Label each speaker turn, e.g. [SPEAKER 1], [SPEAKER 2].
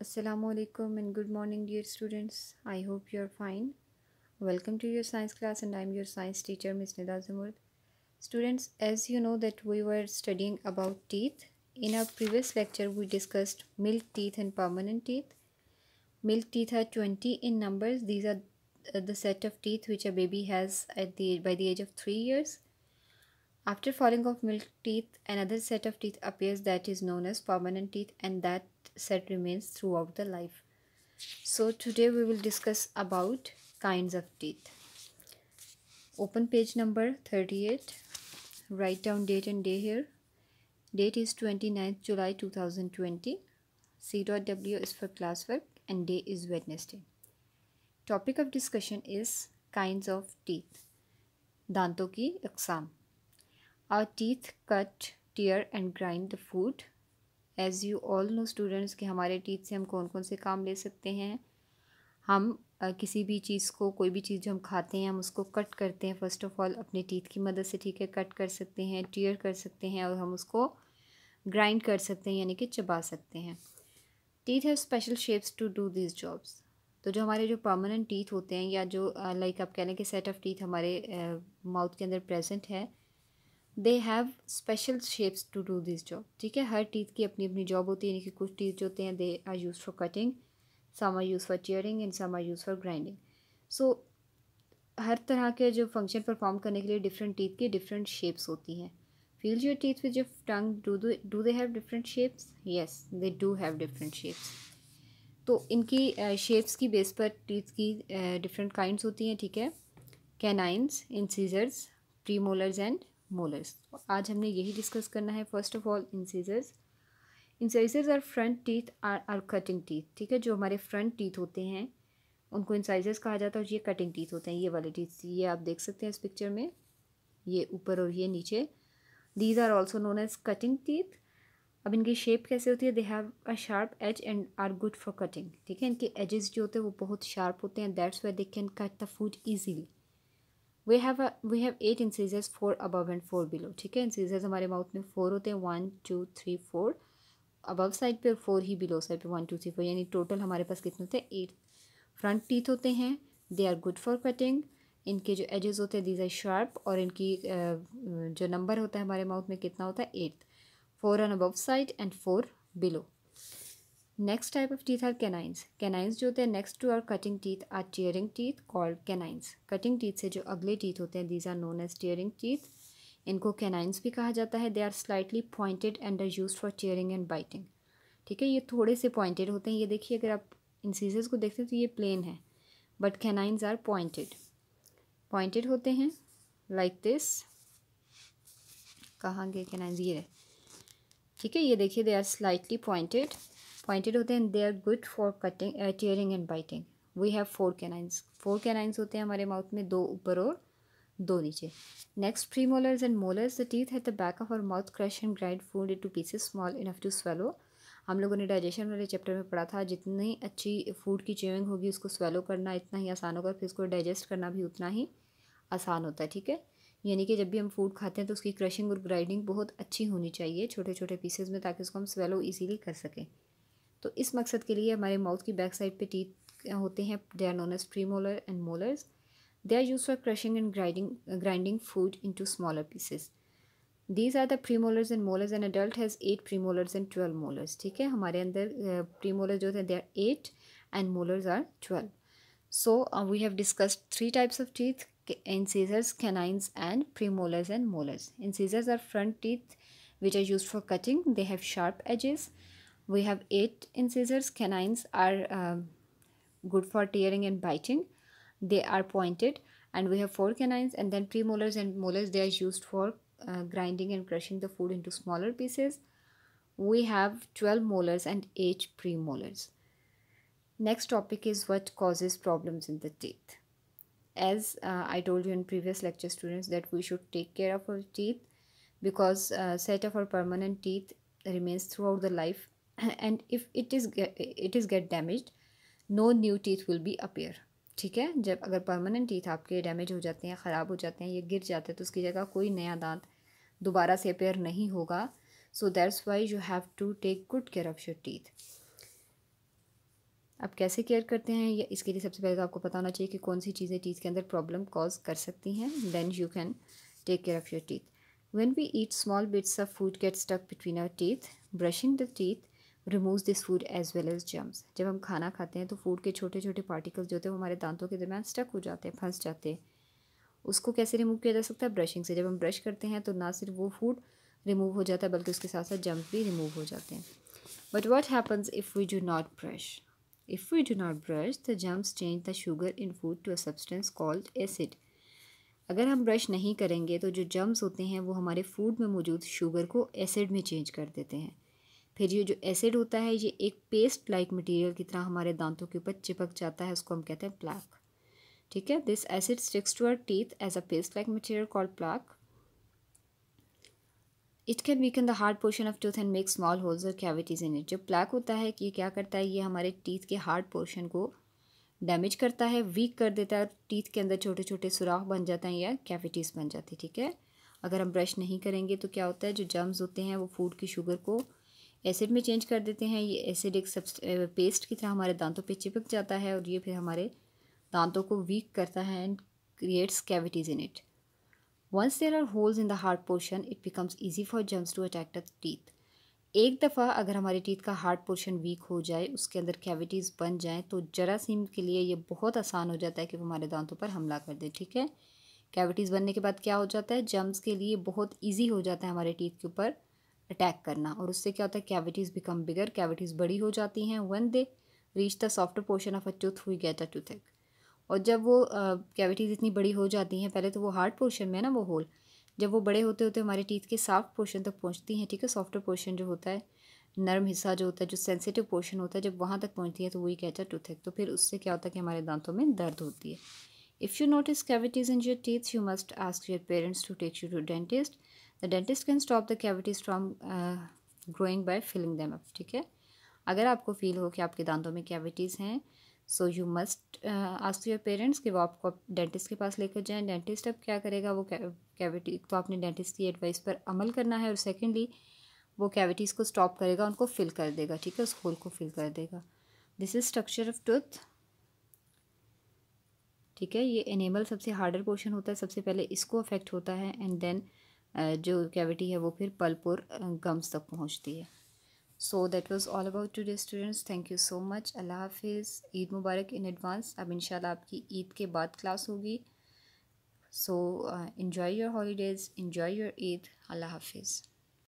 [SPEAKER 1] Assalamualaikum and good morning, dear students. I hope you are fine. Welcome to your science class, and I'm your science teacher, Ms. Nida Zamud. Students, as you know that we were studying about teeth. In our previous lecture, we discussed milk teeth and permanent teeth. Milk teeth are 20 in numbers. These are the set of teeth which a baby has by the age of 3 years. After falling off milk teeth, another set of teeth appears that is known as permanent teeth, and that set remains throughout the life. So today we will discuss about kinds of teeth. Open page number 38. Write down date and day here. Date is 29th July 2020. C.W is for classwork and day is Wednesday. Topic of discussion is kinds of teeth. दांतों की अक़साम. Our teeth cut, tear and grind the food. As you all know students कि हमारे teeth से हम कौन कौन से काम ले सकते हैं. हम किसी भी चीज़ को, कोई भी चीज़ जो हम खाते हैं हम उसको कट करते हैं. फ़र्स्ट ऑफ़ ऑल अपने टीथ की मदद से, ठीक है, कट कर सकते हैं, टीयर कर सकते हैं और हम उसको ग्राइंड कर सकते हैं यानी कि चबा सकते हैं. Teeth have special shapes to do this jobs. तो जो हमारे जो परमानेंट टीथ होते हैं या जो लाइक आप कह लें कि सेट ऑफ टीथ हमारे माउथ के अंदर प्रेजेंट है, they have special shapes to do this job. ठीक है, हर टीथ की अपनी अपनी जॉब होती है. यानी कि कुछ टीथ जो होते हैं they are use for cutting, some are used for tearing and some are used for grinding. So हर तरह के जो फंक्शन परफॉर्म करने के लिए डिफरेंट टीथ की डिफरेंट शेप्स होती हैं. Feel your teeth with your tongue. Do they have different shapes? Yes, they do have different shapes. तो इनकी शेप्स की बेस पर टीथ की डिफरेंट काइंड्स होती हैं. ठीक है, canines, incisors, premolars and molars. आज हमने यही डिस्कस करना है. First of all incisors. Incisors are front teeth are cutting teeth. ठीक है, जो हमारे फ्रंट टीथ होते हैं उनको इंसाइजर्स कहा जाता है और ये कटिंग टीथ होते हैं. ये वाले टीथ ये आप देख सकते हैं इस पिक्चर में, ये ऊपर और ये नीचे. These are also known as cutting teeth. अब इनकी शेप कैसे होती है? They have a sharp edge and are good for cutting. ठीक है, इनके एजेस जो होते हैं वो बहुत शार्प होते हैं. That's why they can cut the food easily. We have 8 incisors, 4 above and 4 below. ठीक है, इंसीजर्स हमारे माउथ में 4 होते हैं, 1 2 3 4 अबव साइड पे और 4 ही बिलो साइड पे, 1 2 3 4. यानी टोटल हमारे पास कितने होते हैं? 8 फ्रंट टीथ होते हैं. They are good for cutting. इनके जो एजेस होते हैं दीज आर शार्प और इनकी जो नंबर होता है हमारे माउथ में कितना होता है? 8. 4 on above side and 4 below. Next type of teeth are canines. Canines जो होते हैं next to our cutting teeth are tearing teeth called canines. Cutting teeth से जो अगले टीथ होते हैं these are known as tearing teeth. इनको canines भी कहा जाता है. They are slightly pointed and are used for tearing and biting. ठीक है, ये थोड़े से पॉइंटेड होते हैं. ये देखिए, अगर आप इंसीजर्स को देखते हैं तो ये प्लेन है, बट कैनाइन्स आर पॉइंटेड होते हैं लाइक दिस. कहाँ गए कैनाइन्स? ये रहे. ठीक है, ये देखिए, दे आर स्लाइटली पॉइंटेड होते हैं. They are good for cutting, tearing and biting. We have 4 canines. 4 canines होते हैं हमारे माउथ में, 2 ऊपर और 2 नीचे. Next, premolars and molars. The teeth at the back of our mouth crush and grind food into pieces small enough to swallow. हम लोगों ने डाइजेशन वाले चैप्टर में पढ़ा था, जितनी अच्छी फूड की च्यूइंग होगी उसको स्वेलो करना इतना ही आसान होगा, फिर उसको डाइजेस्ट करना भी उतना ही आसान होता है. ठीक है, यानी कि जब भी हम फूड खाते हैं तो उसकी क्रशिंग और ग्राइंडिंग बहुत अच्छी होनी चाहिए छोटे छोटे पीसेज में, ताकि उसको हम स्वेलो ईजीली कर सकें. तो इस मकसद के लिए हमारे माउथ की बैक साइड पे टीथ होते हैं. They are known as premolar and molars. They are used for crushing and grinding food into smaller pieces. These are the premolars and molars. An adult has 8 premolars and 12 molars. ठीक है, हमारे अंदर premolars जो थे they are 8 and molars are 12. So we have discussed 3 types of teeth: incisors, canines and premolars and molars. Incisors are front teeth which are used for cutting. They have sharp edges. We have 8 incisors. Canines are good for tearing and biting. They are pointed. And we have 4 canines. And then premolars and molars, they are used for grinding and crushing the food into smaller pieces. We have 12 molars and 8 premolars. Next topic is what causes problems in the teeth. As I told you in previous lecture students that we should take care of our teeth, because set of our permanent teeth remains throughout the life. And if it is get damaged, no new teeth will be appear. ठीक है, जब अगर permanent teeth आपके damage हो जाते हैं, ख़राब हो जाते हैं, ये गिर जाते हैं, तो उसकी जगह कोई नया दांत दोबारा से अपेयर नहीं होगा. So that's why you have to take good care of your teeth. अब कैसे केयर करते हैं, या इसके लिए सबसे पहले तो आपको पता होना चाहिए कि कौन सी चीज़ें टीथ के अंदर प्रॉब्लम कॉज कर सकती हैं. Then you can take care of your teeth. When we eat small bits of food get stuck between our teeth, brushing the teeth removes this food as well as germs. जब हम खाना खाते हैं तो food के छोटे छोटे particles जो होते हैं वो हमारे दांतों के दरमियान स्टक हो जाते हैं, फंस जाते हैं. उसको कैसे रिमूव किया जा सकता है? ब्रशिंग से. जब हम ब्रश करते हैं तो ना सिर्फ वो फूड रिमूव हो जाता है बल्कि उसके साथ साथ जर्म्स भी रिमूव हो जाते हैं. But what happens if we do not brush? If we do not brush the germs change the sugar in food to a substance called acid. अगर हम ब्रश नहीं करेंगे तो जो जर्म्स होते हैं वो हमारे फूड में मौजूद शुगर को एसिड में चेंज कर देते हैं. फिर ये जो एसिड होता है ये एक पेस्ट लाइक मटेरियल की तरह हमारे दांतों के ऊपर चिपक जाता है, उसको हम कहते हैं प्लाक. ठीक है. This acid sticks to our teeth as a paste like material called plaque. It can weaken the hard portion of tooth and make small holes और कैविटीज़ इन इट. जो प्लाक होता है कि ये क्या करता है, ये हमारे टीथ के हार्ड पोर्शन को डैमेज करता है, वीक कर देता है, टीथ के अंदर छोटे छोटे सुराख बन जाते हैं या कैविटीज़ बन जाती है. ठीक है. अगर हम ब्रश नहीं करेंगे तो क्या होता है, जो जर्म्स होते हैं वो फूड की शुगर को एसिड में चेंज कर देते हैं. ये एसिड एक पेस्ट की तरह हमारे दांतों पे चिपक जाता है और ये फिर हमारे दांतों को वीक करता है and creates cavities in it. Once there are holes in the hard portion it becomes easy for germs to attack the teeth. एक दफ़ा अगर हमारे टीथ का हार्ड पोर्शन वीक हो जाए, उसके अंदर कैविटीज़ बन जाएँ, तो जरासीम के लिए ये बहुत आसान हो जाता है कि वो हमारे दांतों पर हमला कर दे. ठीक है. कैविटीज़ बनने के बाद क्या हो जाता है, जर्म्स के लिए बहुत इजी हो जाता है हमारे टीथ के ऊपर अटैक करना, और उससे क्या होता है, कैविटीज़ बिकम बिगर, कैविटीज़ बड़ी हो जाती हैं. When they reach the softer portion of a tooth we get a toothache. और जब वो कैविटीज़ इतनी बड़ी हो जाती हैं, पहले तो वो हार्ड पोर्शन में है ना वो होल, जब वो बड़े होते होते हमारे टीथ के सॉफ्ट पोर्शन तक पहुंचती हैं. ठीक है. सॉफ्टर पोर्शन जो होता है, नरम हिस्सा जो होता है, जो सेंसिटिव पोर्शन होता है, जब वहाँ तक पहुँचती है तो वही कहता है टूथेक. तो फिर उससे क्या होता है कि हमारे दांतों में दर्द होती है. If you notice cavities in your teeth you must ask your parents to take you to dentist. The dentist can stop the cavities from growing by filling them up. ठीक है. अगर आपको फील हो कि आपके दांतों में कैविटीज़ हैं, so you must ask your parents कि वो आपको डेंटिस्ट के पास लेकर जाएं. डेंटिस्ट अब क्या करेगा, वो कैविटी तो आपने डेंटिस्ट की एडवाइस पर अमल करना है, और सेकेंडली वो कैविटीज़ को स्टॉप करेगा, उनको फिल कर देगा. ठीक है. उस होल को फिल कर देगा. This is structure of tooth. ठीक है. ये एनेमल सबसे हार्डर पोर्शन होता है, सबसे पहले इसको अफेक्ट होता है एंड देन जो कैविटी है वो फिर पल्प और गम्स तक पहुंचती है. So that was all about today students. Thank you so much. अल्लाह हाफिज़. ईद मुबारक इन एडवांस. अब इंशाल्लाह आपकी ईद के बाद क्लास होगी. सो enjoy your holidays, enjoy your Eid. Allah Hafiz.